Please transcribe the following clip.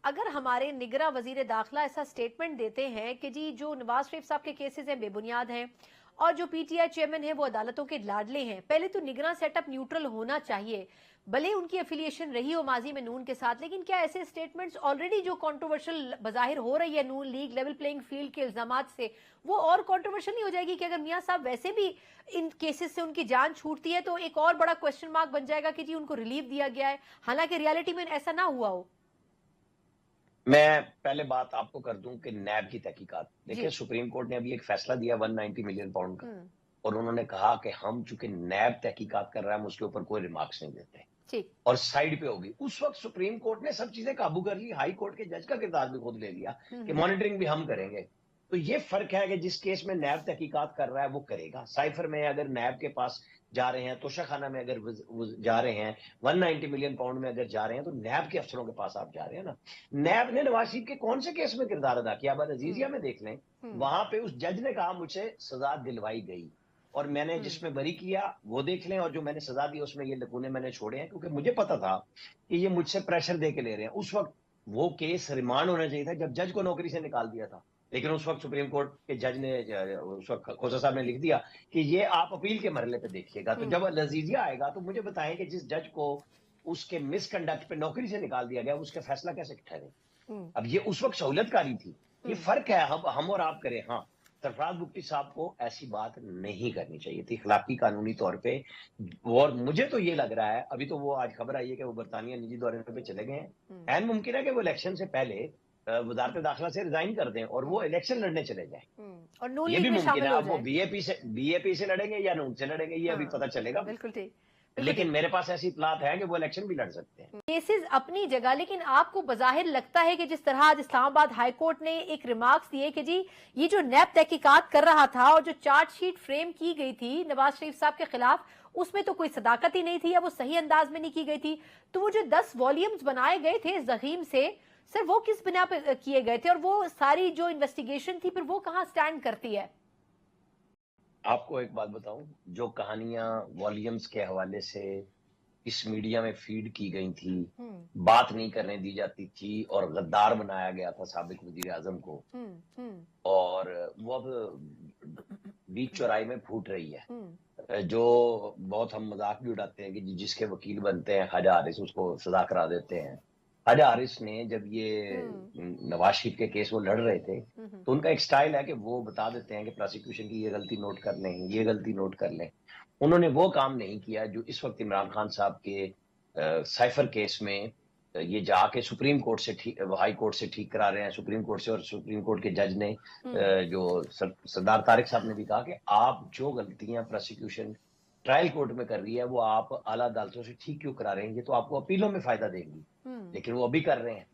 اگر ہمارے نگراں وزیر داخلہ ایسا سٹیٹمنٹ دیتے ہیں کہ جی جو نواز شریف صاحب کے کیسز ہیں بے بنیاد ہیں اور جو پی ٹی آئی چیئرمین ہیں وہ عدالتوں کے لاڈلے ہیں، پہلے تو نگراں سیٹ اپ نیوٹرل ہونا چاہیے، بھلے ان کی افیلیشن رہی ہو ماضی میں نون کے ساتھ، لیکن کیا ایسے سٹیٹمنٹس آلریڈی جو کنٹروورشل بظاہر ہو رہی ہے نون لیگ لیول پلینگ فیلڈ کے الزامات سے، وہ اور کنٹروورشل نہیں ہو جائے گی کہ اگر میاں صاحب ویسے بھی ان کیسز سے ان کی جان چھوٹتی ہے تو ایک اور بڑا کوسچن مارک بن جائے گا کہ جی ان کو ریلیف دیا گیا ہے، حالانکہ ریالٹی میں ایسا نہ ہوا ہو؟ میں پہلے بات آپ کو کر دوں کہ نیب کی تحقیقات دیکھیں، جی سپریم کورٹ نے ابھی ایک فیصلہ دیا 190 ملین پاؤنڈ کا، اور انہوں نے کہا کہ ہم چونکہ نیب تحقیقات کر رہا ہے ہم اس کے اوپر کوئی ریمارکس نہیں دیتے ٹھیک اور سائیڈ پہ ہوگی۔ اس وقت سپریم کورٹ نے سب چیزیں قابو کر لی، ہائی کورٹ کے جج کا کردار بھی خود لے لیا کہ مانیٹرنگ بھی ہم کریں گے۔ تو یہ فرق ہے کہ جس کیس میں نیب تحقیقات کر رہا ہے وہ کرے گا، سائفر میں اگر نیب کے پاس جا رہے ہیں، توشہ خانہ میں اگر جا رہے ہیں، 190 ملین پاؤنڈ میں اگر جا رہے ہیں تو نیب کے افسروں کے پاس آپ جا رہے ہیں نا۔ نیب نے نواز شریف کے کون سے کیس میں کردار ادا کیا؟ اب عزیزیہ میں دیکھ لیں، وہاں پہ اس جج نے کہا مجھ سے سزا دلوائی گئی، اور میں نے جس میں بری کیا وہ دیکھ لیں، اور جو میں نے سزا دی اس میں یہ لکونے میں نے چھوڑے ہیں، کیونکہ مجھے پتا تھا کہ یہ مجھ سے پریشر دے کے لے رہے ہیں۔ اس وقت وہ کیس ریمانڈ ہونا چاہیے تھا جب جج کو نوکری سے نکال دیا تھا، لیکن اس وقت سپریم کورٹ کے جج نے، اس وقت کھوسا صاحب نے لکھ دیا کہ یہ آپ اپیل کے مرحلے پہ دیکھیے گا۔ تو جب لذیذیہ آئے گا تو مجھے بتائیں کہ جس جج کو اس کے مس کنڈکٹ پہ نوکری سے نکال دیا گیا اس کا فیصلہ کیسے ٹھہرے؟ اب یہ اس وقت سہولت کاری تھی، یہ فرق ہے ہم اور آپ کریں۔ ہاں، سرفراز بگٹی صاحب کو ایسی بات نہیں کرنی چاہیے تھی اخلاقی قانونی طور پہ، اور مجھے تو یہ لگ رہا ہے، ابھی تو وہ آج خبر آئی ہے کہ وہ برطانیہ نجی دورے پہ چلے گئے ہیں، عین ممکن ہے کہ وہ الیکشن سے پہلے وزارت داخلہ سے ریزائن کر دیں اور وہ الیکشن لڑنے چلے جائیں، اور نون یہ لیگ بھی میں ممکن ہے۔ شامل ہو اب وہ جائے۔ بی اے پی سے لڑیں گے یا نون سے لڑیں گے یہ ابھی پتہ چلے گا، بالکل ٹھیک، بالکل لیکن ٹھیک۔ میرے پاس ایسی اطلاعات ہیں کہ وہ الیکشن بھی لڑ سکتے ہیں۔ کیسز اپنی جگہ، لیکن آپ کو بظاہر لگتا ہے کہ جس طرح آج اسلام آباد ہائی کورٹ نے ایک ریمارکس دیے کہ جی یہ جو نیب تحقیقات کر رہا تھا اور جو چارج شیٹ فریم کی گئی تھی نواز شریف صاحب کے خلاف، اس میں تو کوئی صداقت ہی نہیں تھی یا وہ صحیح انداز میں نہیں کی گئی تھی، تو وہ جو 10 والیومز بنائے گئے تھے زخیم سے، سر وہ کس بنا پہ کیے گئے تھے اور وہ ساری جو انویسٹیگیشن تھی پھر وہ کہاں سٹینڈ کرتی ہے؟ آپ کو ایک بات بتاؤں، جو کہانیاں والیومز کے حوالے سے اس میڈیا میں فیڈ کی گئی تھی، بات نہیں کرنے دی جاتی تھی اور غدار بنایا گیا تھا سابق وزیر اعظم کو، اور وہ اب بیچ چوراہے میں پھوٹ رہی ہے۔ جو بہت ہم مذاق بھی اڑاتے ہیں کہ جس کے وکیل بنتے ہیں خواجہ حارث اس کو سزا کرا دیتے ہیں۔ خواجہ حارث نے جب یہ نواز شریف کے کیس وہ لڑ رہے تھے تو ان کا ایک سٹائل ہے کہ وہ بتا دیتے ہیں کہ پروسیکیوشن کی یہ غلطی نوٹ کر لیں، یہ غلطی نوٹ کر لیں۔ انہوں نے وہ کام نہیں کیا جو اس وقت عمران خان صاحب کے سائفر کیس میں یہ جا کے سپریم کورٹ سے ہائی کورٹ سے ٹھیک کرا رہے ہیں، سپریم کورٹ سے، اور سپریم کورٹ کے جج نے جو سردار طارق صاحب نے بھی کہا کہ آپ جو غلطیاں پروسیکیوشن ٹرائل کورٹ میں کر رہی ہے وہ آپ اعلیٰ عدالتوں سے ٹھیک کیوں کرا رہے ہیں، یہ تو آپ کو اپیلوں میں فائدہ دیں گی، لیکن وہ ابھی کر رہے ہیں۔